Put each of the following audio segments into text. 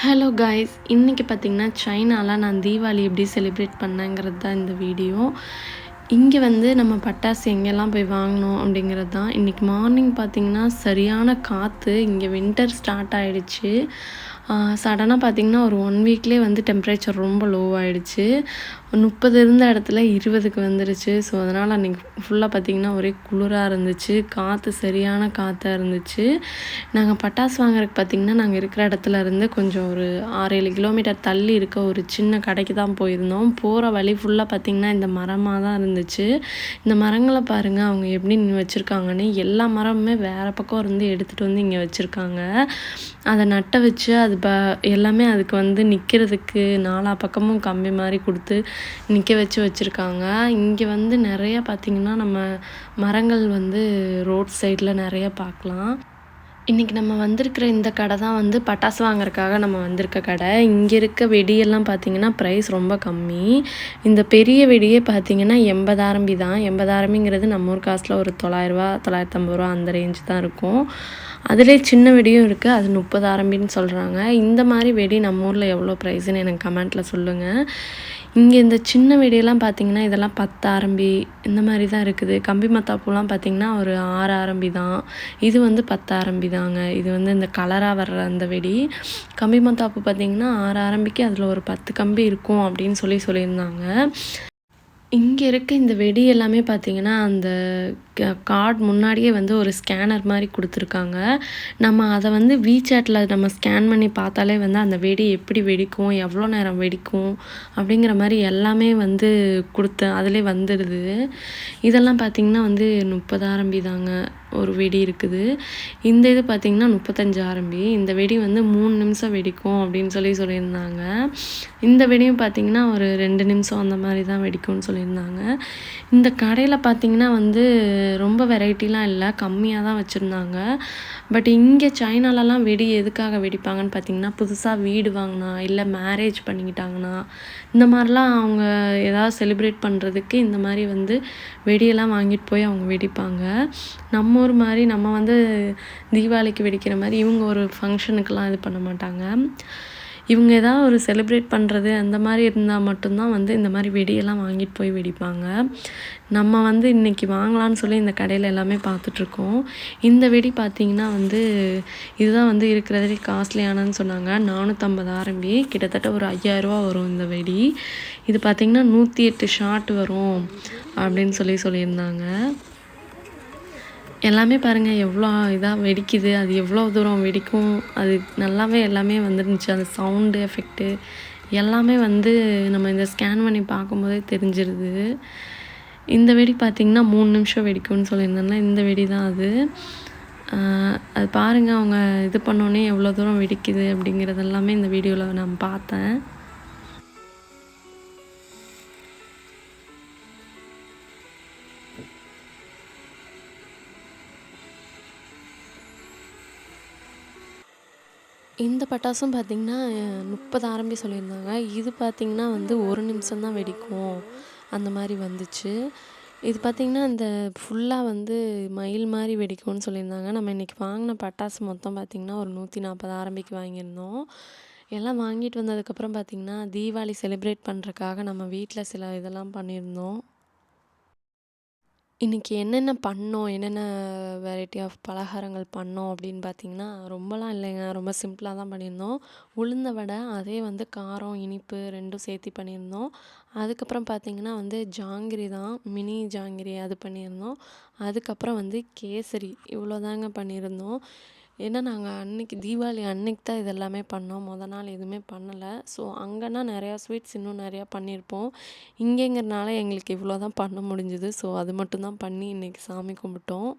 Hello guys, இன்றைக்கி பார்த்திங்கன்னா சைனாவில் நான் தீபாவளி எப்படி செலிப்ரேட் பண்ணேங்கிறது தான் இந்த வீடியோ. இங்கே வந்து நம்ம பட்டாசு எங்கெல்லாம் போய் வாங்கினோம் அப்படிங்கிறது தான். இன்றைக்கி மார்னிங் பார்த்திங்கன்னா சரியான காற்று, இங்கே வின்டர் ஸ்டார்ட் ஆகிடுச்சு. சடனாக பார்த்திங்கன்னா ஒரு 1 வீக்லேயே வந்து டெம்ப்ரேச்சர் ரொம்ப லோவாகிடுச்சு. 30 இருந்த இடத்துல 20க்கு வந்துருச்சு. ஸோ அதனால் அன்றைக்கி ஃபுல்லாக பார்த்திங்கன்னா ஒரே குளிராக இருந்துச்சு. காற்று சரியான காற்றா இருந்துச்சு. நாங்கள் பட்டாசு வாங்குறதுக்கு பார்த்திங்கன்னா நாங்கள் இருக்கிற இடத்துல இருந்து கொஞ்சம் ஒரு 6-7 கிலோமீட்டர் தள்ளி இருக்க ஒரு சின்ன கடைக்கு தான் போயிருந்தோம். போகிற வழி ஃபுல்லாக பார்த்திங்கன்னா இந்த மரமாக தான் இருந்துச்சு. இந்த மரங்களை பாருங்கள் அவங்க எப்படி வச்சுருக்காங்கன்னு. எல்லா மரமுமே வேறு பக்கம் இருந்து எடுத்துகிட்டு வந்து இங்கே வச்சுருக்காங்க. அதை நட்ட வச்சு அது எல்லாமே அதுக்கு வந்து நிற்கிறதுக்கு நாலா பக்கமும் கம்பி மாதிரி கொடுத்து நிற்க வச்சுருக்காங்க. இங்கே வந்து நிறைய பார்த்திங்கன்னா நம்ம மரங்கள் வந்து ரோட் சைடில் நிறைய பார்க்கலாம். இன்றைக்கி நம்ம வந்திருக்கிற இந்த கடை தான் வந்து பட்டாசு வாங்குறதுக்காக நம்ம வந்திருக்க கடை. இங்கே இருக்க வெடியெல்லாம் பார்த்திங்கன்னா ப்ரைஸ் ரொம்ப கம்மி. இந்த பெரிய வெடியே பார்த்திங்கன்னா 80 ஆரம்பி தான். 80 ஆரம்பிங்கிறது நம்ம ஊர் காசில் ஒரு 900 950 அந்த ரேஞ்சு தான் இருக்கும். அதிலே சின்ன வெடியும் இருக்குது, அது 30 ஆரம்பின்னு சொல்கிறாங்க. இந்த மாதிரி வெடி நம்ம ஊரில் எவ்வளோ ப்ரைஸுன்னு எனக்கு கமெண்ட்டில் சொல்லுங்கள். இங்கே இந்த சின்ன வெடியெல்லாம் பார்த்திங்கன்னா இதெல்லாம் 10 ஆரம்பி இந்த மாதிரி தான் இருக்குது. கம்பி மத்தாப்பூலாம் பார்த்திங்கன்னா ஒரு 6 ஆரம்பி தான். இது வந்து 10 ஆரம்பி தாங்க. இது வந்து இந்த கலராக வர்ற அந்த வெடி. கம்பி மத்தாப்பு பார்த்திங்கன்னா 6 ஆரம்பிக்கு அதில் ஒரு 10 கம்பி இருக்கும் அப்படின்னு சொல்லியிருந்தாங்க. இங்கே இருக்க இந்த வெடி எல்லாமே பார்த்திங்கன்னா அந்த கார்டு முன்னாடியே வந்து ஒரு ஸ்கேனர் மாதிரி கொடுத்துருக்காங்க. நம்ம அதை வந்து வீசாட்டில் நம்ம ஸ்கேன் பண்ணி பார்த்தாலே வந்து அந்த வெடி எப்படி வெடிக்கும், எவ்வளோ நேரம் வெடிக்கும் அப்படிங்கிற மாதிரி எல்லாமே வந்து அதிலே வந்துடுது. இதெல்லாம் பார்த்திங்கன்னா வந்து 30 ஆரம்பி தாங்க ஒரு வெடி இருக்குது. இந்த இது பார்த்திங்கன்னா 35 ஆரம்பி. இந்த வெடி வந்து 3 நிமிஷம் வெடிக்கும் அப்படின்னு சொல்லியிருந்தாங்க. இந்த வெடியும் பார்த்திங்கன்னா ஒரு 2 நிமிஷம் அந்த மாதிரி தான் வெடிக்கும்னு சொல்லியிருந்தாங்க. இந்த கடையில் பார்த்திங்கன்னா வந்து ரொம்ப வெரைட்டிலாம் இல்லை, கம்மியாக தான் வச்சுருந்தாங்க. பட் இங்கே சைனாலலாம் வெடி எதுக்காக வெடிப்பாங்கன்னு பார்த்திங்கன்னா புதுசாக வீடு வாங்கினா இல்லை மேரேஜ் பண்ணிக்கிட்டாங்கன்னா இந்த மாதிரிலாம் அவங்க ஏதாவது செலிப்ரேட் பண்ணுறதுக்கு இந்த மாதிரி வந்து வெடியெல்லாம் வாங்கிட்டு போய் அவங்க வெடிப்பாங்க. நம்ம ஊர் மாதிரி நம்ம வந்து தீபாவளிக்கு வெடிக்கிற மாதிரி இவங்க ஒரு ஃபங்க்ஷனுக்கெலாம் இது பண்ண மாட்டாங்க. இவங்க ஏதாவது ஒரு செலிப்ரேட் பண்ணுறது அந்த மாதிரி இருந்தால் மட்டும்தான் வந்து இந்த மாதிரி வெடியெல்லாம் வாங்கிட்டு போய் வெடிப்பாங்க. நம்ம வந்து இன்றைக்கி வாங்கலான்னு சொல்லி இந்த கடையில் எல்லாமே பார்த்துட்ருக்கோம். இந்த வெடி பார்த்திங்கன்னா வந்து இதுதான் வந்து இருக்கிறதுலே காஸ்ட்லியானன்னு சொன்னாங்க. 450 ஆரம்பி, கிட்டத்தட்ட ஒரு 5000 வரும் இந்த வெடி. இது பார்த்திங்கன்னா 108 ஷாட் வரும் அப்படின்னு சொல்லியிருந்தாங்க. எல்லாமே பாருங்கள் எவ்வளோ இதாக வெடிக்குது, அது எவ்வளோ தூரம் வெடிக்கும், அது நல்லாவே எல்லாமே வந்துருந்துச்சு. அந்த சவுண்டு எஃபெக்ட்டு எல்லாமே வந்து நம்ம இந்த ஸ்கேன் பண்ணி பார்க்கும்போதே தெரிஞ்சிருது. இந்த வெடி பார்த்திங்கன்னா 3 நிமிஷம் வெடிக்கும்னு சொல்லியிருந்தாங்கன்னா இந்த வெடி தான் அது. அது பாருங்கள் அவங்க இது பண்ணோன்னே எவ்வளோ தூரம் வெடிக்குது அப்படிங்கிறது எல்லாமே இந்த வீடியோவில் நான் பார்த்தேன். இந்த பட்டாசும் பார்த்திங்கன்னா 30 ஆரம்பி சொல்லியிருந்தாங்க. இது பார்த்திங்கன்னா வந்து 1 நிமிஷம் தான் வெடிக்கும் அந்த மாதிரி வந்துச்சு. இது பார்த்திங்கன்னா இந்த ஃபுல்லாக வந்து மயில் மாதிரி வெடிக்கும்னு சொல்லியிருந்தாங்க. நம்ம இன்றைக்கி வாங்கின பட்டாசு மொத்தம் பார்த்திங்கன்னா ஒரு 140 ஆரம்பிக்கு வாங்கியிருந்தோம். எல்லாம் வாங்கிட்டு வந்ததுக்கப்புறம் பார்த்திங்கன்னா தீபாவளி செலிப்ரேட் பண்ணுறதுக்காக நம்ம வீட்டில் சில இதெல்லாம் பண்ணியிருந்தோம். இன்றைக்கி என்னென்ன பண்ணோம், என்னென்ன வெரைட்டி ஆஃப் பலகாரங்கள் பண்ணோம் அப்படின்னு பார்த்திங்கன்னா ரொம்பலாம் இல்லைங்க, ரொம்ப சிம்பிளாக தான் பண்ணியிருந்தோம். உளுந்த வடை, அதே வந்து காரம் இனிப்பு 2ம் சேர்த்து பண்ணியிருந்தோம். அதுக்கப்புறம் பார்த்திங்கன்னா வந்து ஜாங்கிரி தான், மினி ஜாங்கிரி அது பண்ணியிருந்தோம். அதுக்கப்புறம் வந்து கேசரி, இவ்வளோதாங்க பண்ணியிருந்தோம். ஏன்னா நாங்கள் அன்றைக்கி தீபாவளி அன்றைக்கி தான் இது எல்லாமே பண்ணோம். நாள் எதுவுமே பண்ணலை. ஸோ அங்கேனா நிறையா ஸ்வீட்ஸ் இன்னும் நிறையா பண்ணியிருப்போம். இங்கேங்கிறனால எங்களுக்கு இவ்வளோ தான் பண்ண முடிஞ்சுது. ஸோ அது மட்டும்தான் பண்ணி இன்றைக்கி சாமி கும்பிட்டோம்.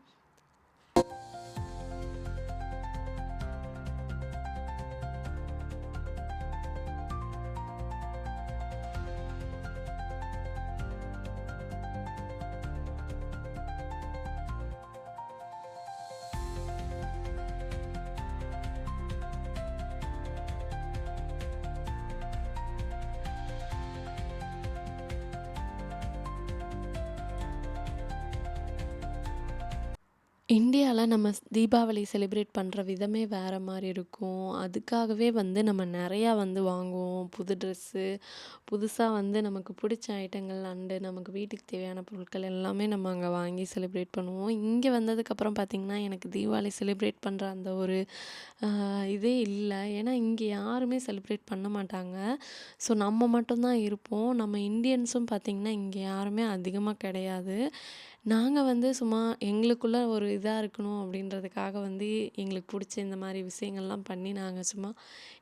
இந்தியால நம்ம தீபாவளி செலிப்ரேட் பண்ற விதமே வேற மாரி இருக்கும். அதுக்காகவே வந்து நம்ம நெறையா வந்து வாங்குவோம். புது ட்ரெஸ்ஸு, புதுசா வந்து நமக்கு புடிச்ச ஐட்டங்கள் அண்டு நமக்கு வீட்டுக்கு தேவையான பொருட்கள் எல்லாமே நம்ம அங்க வாங்கி செலிப்ரேட் பண்ணுவோம். இங்க வந்ததுக்கப்புறம் பார்த்தீங்கன்னா, எனக்கு தீபாவளி செலிப்ரேட் பண்ற அந்த ஒரு இதே இல்ல. ஏன்னா, இங்க யாருமே செலிப்ரேட் பண்ண மாட்டாங்க. ஸோ நம்ம மட்டும் தான் இருப்போம். நம்ம இந்தியன்ஸும் பார்த்தீங்கன்னா, இங்க யாருமே அதிகமா கிடையாது. நாங்க வந்து சும்மா எங்களுக்குள்ள ஒரு இதா இருக்கணும் அப்படின்றதுக்காக வந்து எங்களுக்கு புடிச்ச இந்த மாரி விஷயங்கள்லாம் பண்ணி நாங்க சும்மா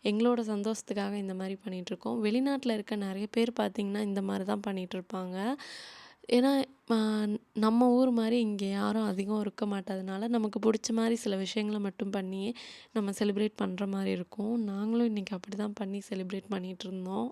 எங்களோட சந்தோஷத்துக்காக இந்த மாரி பண்ணிட்டுருக்கோம். வெளிநாட்ல இருக்க நெறைய பேர் பார்த்தீங்கன்னா, இந்த மாரி தான் பண்ணிட்டுருப்பாங்க. ஏன்னா, அ நம்ம ஊர் மாரி இங்க யாரும் அதிகம் இருக்க மாட்டதுனால, நமக்கு புடிச்ச மாரி சில விஷயங்கள மட்டும் பண்ணியே நம்ம செலிப்ரேட் பண்ற மாரி இருக்கும். நாங்களும் இன்னைக்கு அப்படிதான் பண்ணி செலிப்ரேட் பண்ணிட்டுருந்தோம்.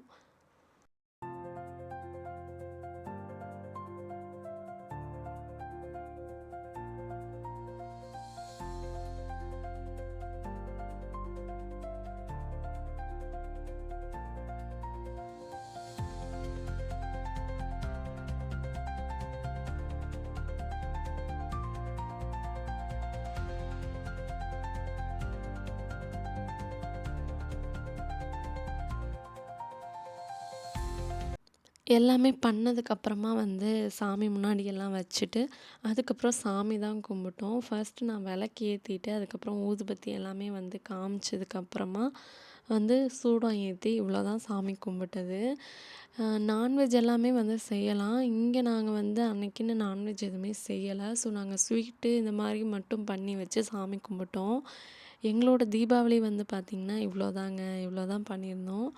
எல்லாமே பண்ணதுக்கப்புறமா வந்து சாமி முன்னாடி எல்லாம் வச்சுட்டு, அதுக்கப்புறம் சாமி தான் கும்பிட்டோம். ஃபர்ஸ்ட்டு நான் விளக்கு ஏத்திட்டு, அதுக்கப்புறம் ஊதுபத்தி எல்லாமே வந்து காமிச்சதுக்கப்புறமா வந்து சூடம் ஏத்தி இவ்வளோதான் சாமி கும்பிட்டது. நான்வெஜ் எல்லாமே வந்து செய்யலாம். இங்க நாங்க வந்து அன்னைக்குன்னு நான்வெஜ் எதுவுமே செய்யல. ஸோ நாங்க ஸ்வீட்டு இந்த மாரி மட்டும் பண்ணி வச்சு சாமி கும்பிட்டோம். எங்களோட தீபாவளி வந்து பார்த்திங்கன்னா, இவ்வளோதாங்க. இவ்வளோதான் பண்ணியிருந்தோம்.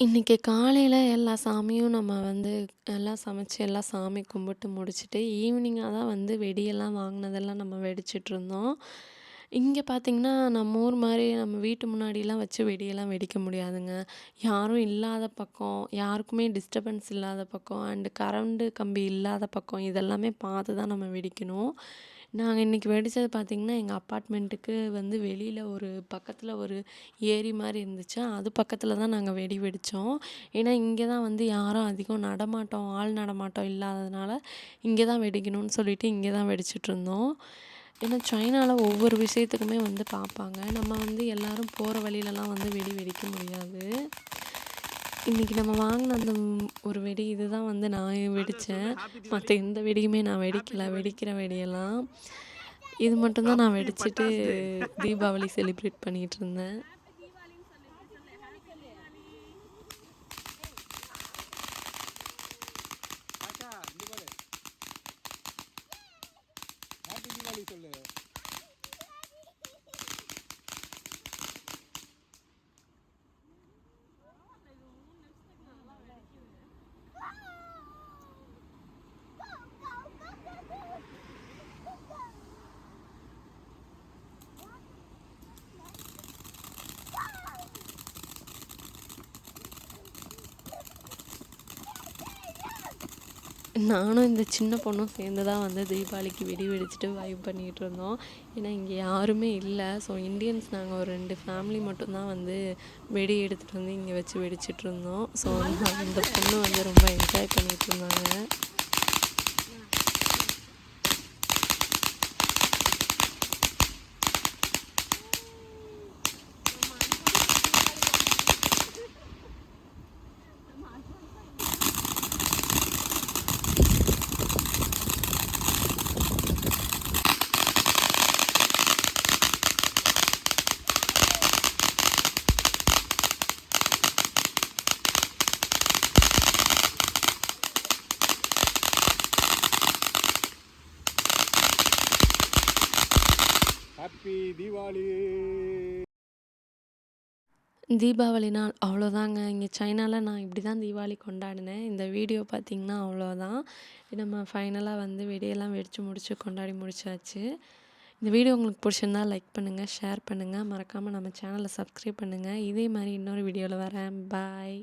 இன்னைக்கு காலையில எல்லா சாமியும் நம்ம வந்து எல்லாம் சமைச்சு எல்லாம் சாமி கும்பிட்டு முடிச்சுட்டு, ஈவினிங்கா தான் வந்து வெடியெல்லாம் வாங்குனதெல்லாம் நம்ம வெடிச்சிட்டுருந்தோம். இங்க பார்த்தீங்கன்னா, நம்ம ஊர் மாரி நம்ம வீட்டு முன்னாடிலாம் வச்சு வெடியெல்லாம் வெடிக்க முடியாதுங்க. யாரும் இல்லாத பக்கம், யாருக்குமே டிஸ்டர்பன்ஸ் இல்லாத பக்கம், அண்டு கரண்டு கம்பி இல்லாத பக்கம் இதெல்லாமே பார்த்து தான் நம்ம வெடிக்கணும். நாங்க இன்னைக்கு வெடிச்சது பார்த்தீங்கன்னா, எங்க அப்பார்ட்மெண்ட்டுக்கு வந்து வெளியில ஒரு பக்கத்தில ஒரு ஏரி மாரி இருந்துச்சு. அது பக்கத்தில தான் நாங்க வெடி வெடிச்சோம். ஏன்னா, இங்க தான் வந்து யாரும் அதிகம் நடமாட்டம், ஆள் நடமாட்டம் இல்லாததுனால, இங்க தான் வெடிக்கணும்னு சொல்லிட்டு இங்க தான் வெடிச்சிட்டுருந்தோம். ஏன்னா, சைனால ஒவ்வொரு விஷயத்துக்குமே வந்து பார்ப்பாங்க. நம்ம வந்து எல்லாரும் போற வழியிலலாம் வந்து வெடி வெடிக்க முடியாது. இன்னைக்கு நம்ம வாங்குன அந்த ஒரு வெடி இதுதான் வந்து நான் வெடிச்சேன். மத்த எந்த வெடியுமே நான் வெடிக்கல. வெடிக்கிற வெடியெல்லாம். இது மட்டும் தான் நான் வெடிச்சுட்டு தீபாவளி செலிப்ரேட் பண்ணிட்டுருந்தேன். நானும் இந்த சின்ன பொண்ணும் சேர்ந்து தான் வந்து தீபாவளிக்கு வெடி வெடிச்சுட்டு வைப் பண்ணிகிட்ருந்தோம். ஏன்னா, இங்க யாருமே இல்ல. ஸோ, இண்டியன்ஸ் நாங்க ஒரு 2 ஃபேமிலி மட்டும் தான் வந்து வெடி எடுத்துகிட்டு வந்து இங்க வச்சு வெடிச்சிட்ருந்தோம். ஸோ, அந்த பொண்ணு வந்து ரொம்ப என்ஜாய் பண்ணிகிட்ருந்தாங்க. ஹாப்பி தீபாவளி. தீபாவளி நாள் அவ்வளோதாங்க. இங்கே சைனால நான் இப்படி தான் தீபாவளி கொண்டாடினேன். இந்த வீடியோ பார்த்திங்கன்னா அவ்வளோதான். நம்ம ஃபைனலாக வந்து வெடியெல்லாம் வெடித்து முடிச்சு கொண்டாடி முடிச்சாச்சு. இந்த வீடியோ உங்களுக்கு பிடிச்சிருந்தா லைக் பண்ணுங்கள், ஷேர் பண்ணுங்கள், மறக்காமல் நம்ம சேனலை சப்ஸ்கிரைப் பண்ணுங்கள். இதே மாதிரி இன்னொரு வீடியோவில் வரேன். பாய்.